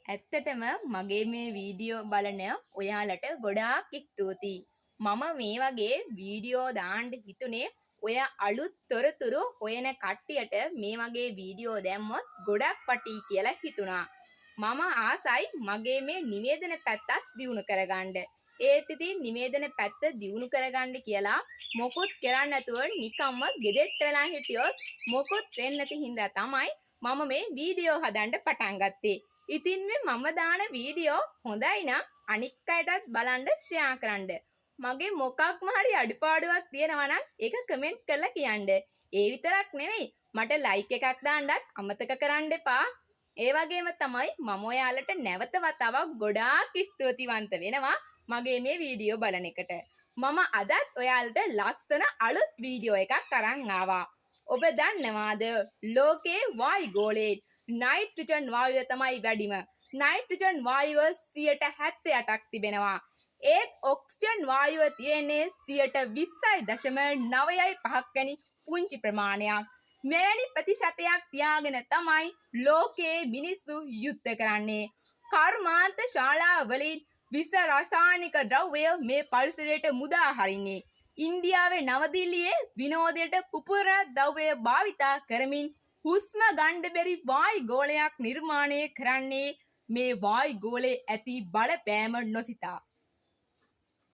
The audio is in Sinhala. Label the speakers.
Speaker 1: ඇත්තටම මගේ මේ වීඩියෝ බලන ඔයාලට ගොඩාක් ස්තුතියි. මම මේ වගේ වීඩියෝ දාන්න හිතුනේ ඔය අලුත් තොරතුරු හොයන කට්ටියට මේ වගේ වීඩියෝ දැම්මොත් ගොඩක් පටී කියලා හිතුණා. මම ආසයි මගේ මේ නිවේදන පැත්තත් දියුණු කරගන්න. ඒත් ඉතින් නිවේදන පැත්ත දියුණු කරගන්න කියලා මොකුත් කරන්න නැතුව නිකම්ම ගෙදෙට්ට වෙලා හිටියොත් මොකුත් වෙන්නේ නැති හින්දා තමයි මම මේ වීඩියෝ හදන්න පටන් ගත්තේ. ඉතින් මේ මම දාන වීඩියෝ හොඳයි නම් අනික් අයටත් බලන්න ෂෙයා කරන්න. මගේ මොකක්ම හරි අඩුපාඩුවක් තියෙනවා නම් ඒක කමෙන්ට් කරලා කියන්න. ඒ විතරක් නෙවෙයි මට ලයික් එකක් දාන්නත් අමතක කරන්න එපා. ඒ වගේම තමයි මම ඔයාලට නැවත වතාවක් ගොඩාක් ස්තුතිවන්ත වෙනවා මගේ මේ වීඩියෝ බලන එකට. මම අදත් ඔයාලට ලස්සන අලුත් වීඩියෝ එකක් අරන් ආවා. ඔබ දන්නවාද ලෝකේ වායුගෝලයේ නයිට්‍රජන් වායුව තමයි වැඩිම. නයිට්‍රජන් වායුව 78ක් තිබෙනවා. ඒත් ඔක්සිජන් වායුව තියෙන්නේ 20.9.5 වැනි පුංචි ප්‍රමාණයක්. මෙවැනි ප්‍රතිශතයක් තියාගෙන තමයි ලෝකයේ මිනිස්සු යුද්ධ කරන්නේ. කර්මාන්ත ශාලාවලින් විස රසායනික ද්‍රව්‍ය මේ පරිසරයට මුදා හරින්නේ. ඉන්දියාවේ නවදිල්ලියේ විනෝදයට පුපුරන ද්‍රව්‍ය භාවිතා කරමින් හුස්ම ගන්න බැරි වායුගෝලයක් නිර්මාණය කරන්නේ මේ වායුගෝලයේ ඇති බලපෑම නොසිතා.